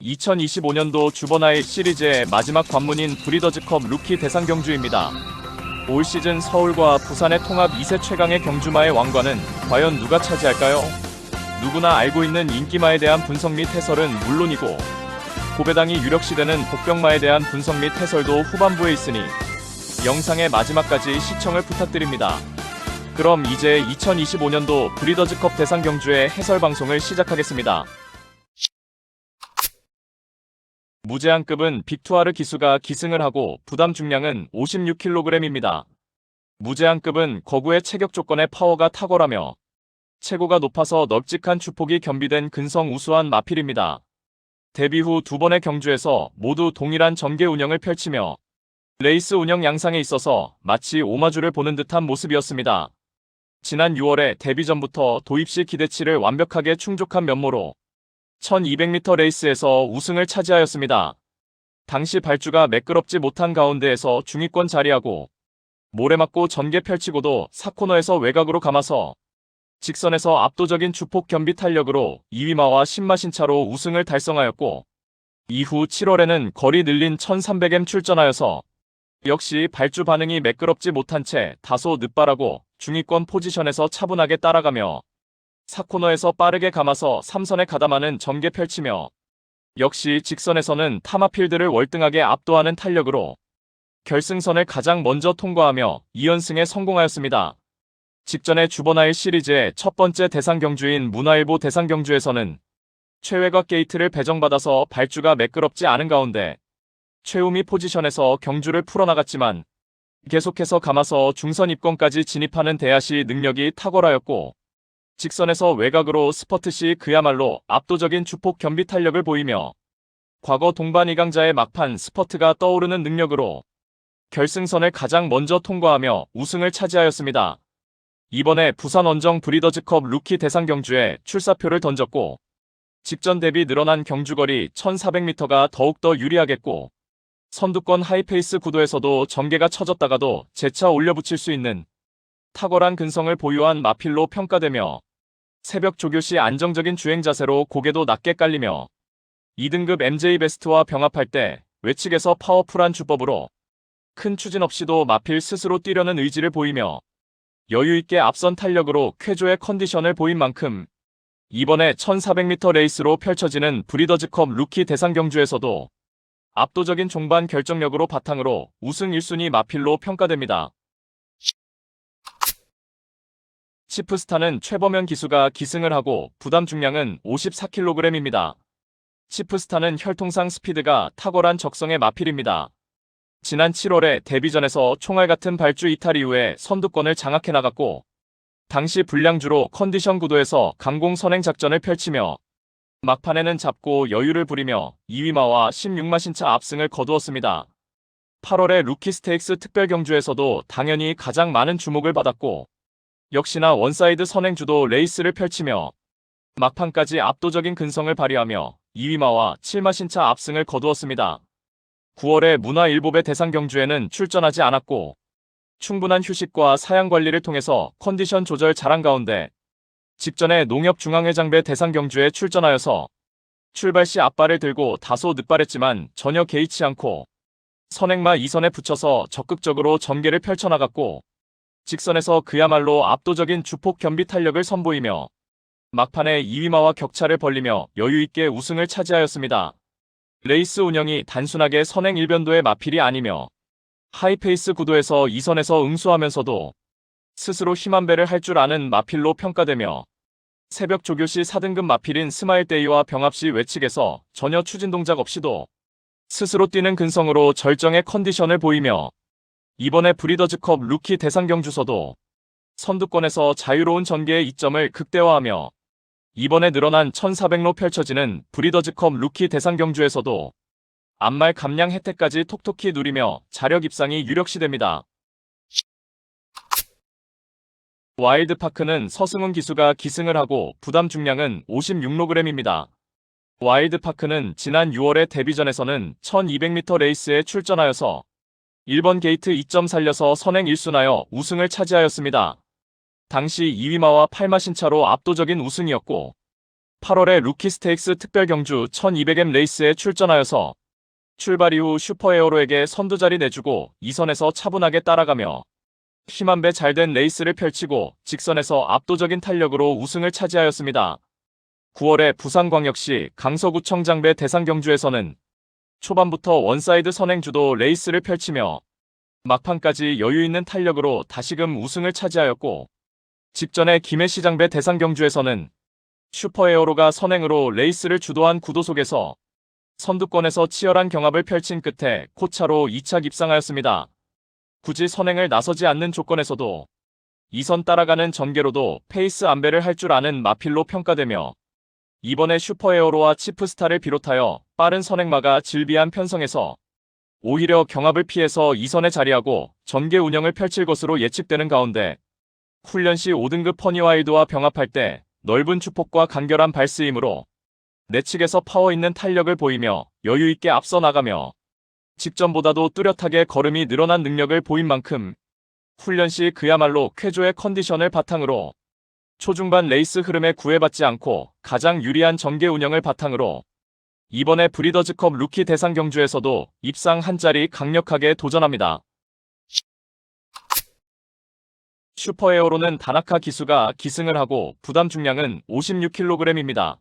2025년도 주버나일 시리즈의 마지막 관문인 브리더즈컵 루키 대상 경주입니다. 올 시즌 서울과 부산의 통합 2세 최강의 경주마의 왕관은 과연 누가 차지할까요? 누구나 알고 있는 인기마에 대한 분석 및 해설은 물론이고 고배당이 유력시되는 복병마에 대한 분석 및 해설도 후반부에 있으니 영상의 마지막까지 시청을 부탁드립니다. 그럼 이제 2025년도 브리더즈컵 대상 경주의 해설 방송을 시작하겠습니다. 무제한급은 빅투아르 기수가 기승을 하고 부담 중량은 56kg입니다. 무제한급은 거구의 체격 조건의 파워가 탁월하며 체구가 높아서 널찍한 주폭이 겸비된 근성 우수한 마필입니다. 데뷔 후 두 번의 경주에서 모두 동일한 전개 운영을 펼치며 레이스 운영 양상에 있어서 마치 오마주를 보는 듯한 모습이었습니다. 지난 6월에 데뷔 전부터 도입시 기대치를 완벽하게 충족한 면모로 1200m 레이스에서 우승을 차지하였습니다. 당시 발주가 매끄럽지 못한 가운데에서 중위권 자리하고 모래 맞고 전개 펼치고도 4코너에서 외곽으로 감아서 직선에서 압도적인 주폭 겸비 탄력으로 2위마와 10마신 차로 우승을 달성하였고 이후 7월에는 거리 늘린 1300m 출전하여서 역시 발주 반응이 매끄럽지 못한 채 다소 늦발하고 중위권 포지션에서 차분하게 따라가며 4코너에서 빠르게 감아서 3선에 가담하는 전개 펼치며 역시 직선에서는 타마필드를 월등하게 압도하는 탄력으로 결승선을 가장 먼저 통과하며 2연승에 성공하였습니다. 직전의 주버나일 시리즈의 첫 번째 대상 경주인 문화일보 대상 경주에서는 최외곽 게이트를 배정받아서 발주가 매끄럽지 않은 가운데 최우미 포지션에서 경주를 풀어나갔지만 계속해서 감아서 중선 입권까지 진입하는 대야시 능력이 탁월하였고 직선에서 외곽으로 스퍼트 시 그야말로 압도적인 주폭 겸비 탄력을 보이며 과거 동반 2강자의 막판 스퍼트가 떠오르는 능력으로 결승선을 가장 먼저 통과하며 우승을 차지하였습니다. 이번에 부산 원정 브리더즈컵 루키 대상 경주에 출사표를 던졌고 직전 대비 늘어난 경주거리 1400m가 더욱더 유리하겠고 선두권 하이페이스 구도에서도 전개가 처졌다가도 재차 올려붙일 수 있는 탁월한 근성을 보유한 마필로 평가되며 새벽 조교 시 안정적인 주행 자세로 고개도 낮게 깔리며 2등급 MJ 베스트와 병합할 때 외측에서 파워풀한 주법으로 큰 추진 없이도 마필 스스로 뛰려는 의지를 보이며 여유있게 앞선 탄력으로 쾌조의 컨디션을 보인 만큼 이번에 1400m 레이스로 펼쳐지는 브리더즈컵 루키 대상 경주에서도 압도적인 종반 결정력으로 바탕으로 우승 1순위 마필로 평가됩니다. 치프스타는 최범현 기수가 기승을 하고 부담 중량은 54kg입니다. 치프스타는 혈통상 스피드가 탁월한 적성의 마필입니다. 지난 7월에 데뷔전에서 총알 같은 발주 이탈 이후에 선두권을 장악해 나갔고 당시 불량주로 컨디션 구도에서 강공 선행 작전을 펼치며 막판에는 잡고 여유를 부리며 2위마와 16마신차 압승을 거두었습니다. 8월에 루키 스테이크스 특별 경주에서도 당연히 가장 많은 주목을 받았고 역시나 원사이드 선행주도 레이스를 펼치며 막판까지 압도적인 근성을 발휘하며 2위마와 7마신차 압승을 거두었습니다. 9월에 문화일보배 대상 경주에는 출전하지 않았고 충분한 휴식과 사양 관리를 통해서 컨디션 조절 잘한 가운데 직전에 농협중앙회장배 대상 경주에 출전하여서 출발 시 앞발을 들고 다소 늦발했지만 전혀 개의치 않고 선행마 2선에 붙여서 적극적으로 전개를 펼쳐나갔고 직선에서 그야말로 압도적인 주폭 겸비 탄력을 선보이며 막판에 2위마와 격차를 벌리며 여유있게 우승을 차지하였습니다. 레이스 운영이 단순하게 선행 일변도의 마필이 아니며 하이페이스 구도에서 2선에서 응수하면서도 스스로 힘한 배를 할 줄 아는 마필로 평가되며 새벽 조교 시 4등급 마필인 스마일데이와 병합 시 외측에서 전혀 추진 동작 없이도 스스로 뛰는 근성으로 절정의 컨디션을 보이며 이번에 브리더즈컵 루키 대상 경주서도 선두권에서 자유로운 전개의 이점을 극대화하며 이번에 늘어난 1400로 펼쳐지는 브리더즈컵 루키 대상 경주에서도 앞말 감량 혜택까지 톡톡히 누리며 자력 입상이 유력시됩니다. 와일드파크는 서승훈 기수가 기승을 하고 부담 중량은 56kg입니다. 와일드파크는 지난 6월의 데뷔전에서는 1200m 레이스에 출전하여서 1번 게이트 2점 살려서 선행 1순하여 우승을 차지하였습니다. 당시 2위마와 8마신 차로 압도적인 우승이었고 8월에 루키 스테이크스 특별 경주 1200M 레이스에 출전하여서 출발 이후 슈퍼에어로에게 선두자리 내주고 2선에서 차분하게 따라가며 힘한 배 잘된 레이스를 펼치고 직선에서 압도적인 탄력으로 우승을 차지하였습니다. 9월에 부산광역시 강서구청장배 대상경주에서는 초반부터 원사이드 선행주도 레이스를 펼치며 막판까지 여유있는 탄력으로 다시금 우승을 차지하였고, 직전에 김해시장배 대상경주에서는 슈퍼에어로가 선행으로 레이스를 주도한 구도 속에서 선두권에서 치열한 경합을 펼친 끝에 코차로 2차 입상하였습니다. 굳이 선행을 나서지 않는 조건에서도 2선 따라가는 전개로도 페이스 안배를 할 줄 아는 마필로 평가되며, 이번에 슈퍼에어로와 치프스타를 비롯하여 빠른 선행마가 질비한 편성에서 오히려 경합을 피해서 2선에 자리하고 전개 운영을 펼칠 것으로 예측되는 가운데, 훈련 시 5등급 퍼니와일드와 병합할 때 넓은 축폭과 간결한 발스임으로 내측에서 파워 있는 탄력을 보이며 여유있게 앞서 나가며 직전보다도 뚜렷하게 걸음이 늘어난 능력을 보인 만큼 훈련 시 그야말로 쾌조의 컨디션을 바탕으로 초중반 레이스 흐름에 구애받지 않고 가장 유리한 전개 운영을 바탕으로 이번에 브리더즈컵 루키 대상 경주에서도 입상 한 자리 강력하게 도전합니다. 슈퍼에어로는 다나카 기수가 기승을 하고 부담 중량은 56kg입니다.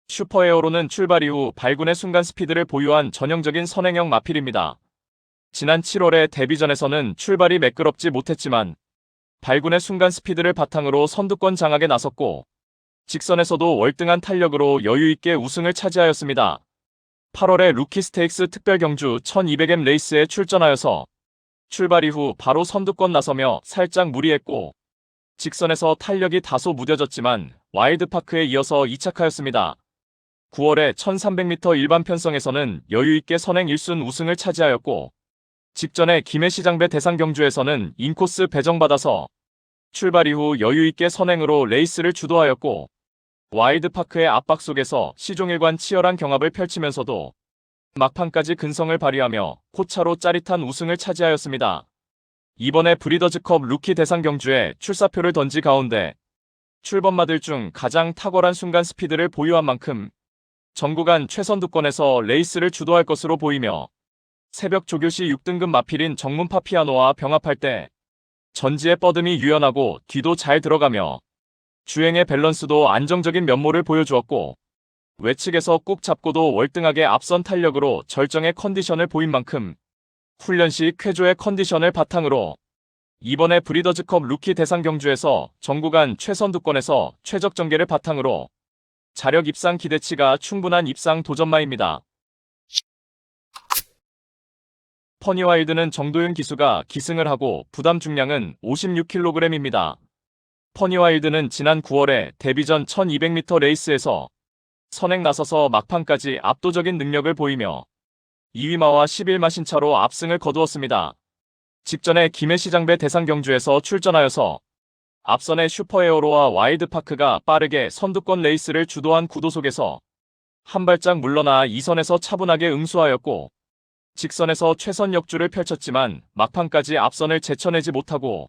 슈퍼에어로는 출발 이후 발군의 순간 스피드를 보유한 전형적인 선행형 마필입니다. 지난 7월의 데뷔전에서는 출발이 매끄럽지 못했지만 발군의 순간 스피드를 바탕으로 선두권 장악에 나섰고, 직선에서도 월등한 탄력으로 여유있게 우승을 차지하였습니다. 8월에 루키 스테이크스 특별 경주 1200M 레이스에 출전하여서 출발 이후 바로 선두권 나서며 살짝 무리했고, 직선에서 탄력이 다소 무뎌졌지만 와일드파크에 이어서 2착하였습니다. 9월에 1300m 일반 편성에서는 여유있게 선행 1순 우승을 차지하였고, 직전에 김해시장배 대상 경주에서는 인코스 배정받아서 출발 이후 여유있게 선행으로 레이스를 주도하였고, 와일드파크의 압박 속에서 시종일관 치열한 경합을 펼치면서도 막판까지 근성을 발휘하며 코차로 짜릿한 우승을 차지하였습니다. 이번에 브리더즈컵 루키 대상 경주에 출사표를 던지 가운데 출범마들 중 가장 탁월한 순간 스피드를 보유한 만큼 전구간 최선두권에서 레이스를 주도할 것으로 보이며, 새벽 조교시 6등급 마필인 정문파 피아노와 병합할 때 전지의 뻗음이 유연하고 뒤도 잘 들어가며 주행의 밸런스도 안정적인 면모를 보여주었고, 외측에서 꾹 잡고도 월등하게 앞선 탄력으로 절정의 컨디션을 보인 만큼 훈련 시 쾌조의 컨디션을 바탕으로 이번에 브리더즈컵 루키 대상 경주에서 전구간 최선두권에서 최적 전개를 바탕으로 자력 입상 기대치가 충분한 입상 도전마입니다. 퍼니와일드는 정도윤 기수가 기승을 하고 부담 중량은 56kg입니다. 퍼니와일드는 지난 9월에 데뷔전 1200m 레이스에서 선행 나서서 막판까지 압도적인 능력을 보이며 2위마와 11마 신차로 압승을 거두었습니다. 직전에 김해시장배 대상 경주에서 출전하여서 앞선의 슈퍼에어로와 와일드파크가 빠르게 선두권 레이스를 주도한 구도 속에서 한 발짝 물러나 2선에서 차분하게 응수하였고, 직선에서 최선 역주를 펼쳤지만 막판까지 앞선을 제쳐내지 못하고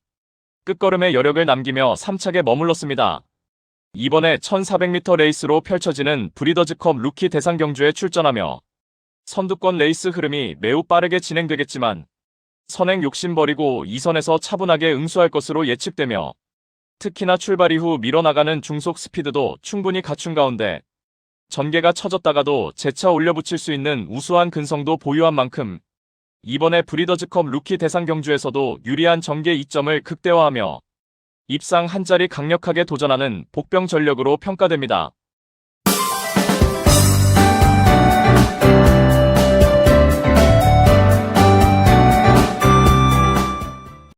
끝걸음에 여력을 남기며 3착에 머물렀습니다. 이번에 1400m 레이스로 펼쳐지는 브리더즈컵 루키 대상 경주에 출전하며 선두권 레이스 흐름이 매우 빠르게 진행되겠지만 선행 욕심 버리고 2선에서 차분하게 응수할 것으로 예측되며, 특히나 출발 이후 밀어나가는 중속 스피드도 충분히 갖춘 가운데 전개가 처졌다가도 재차 올려붙일 수 있는 우수한 근성도 보유한 만큼 이번에 브리더즈컵 루키 대상 경주에서도 유리한 전개 이점을 극대화하며 입상 한 자리 강력하게 도전하는 복병 전력으로 평가됩니다.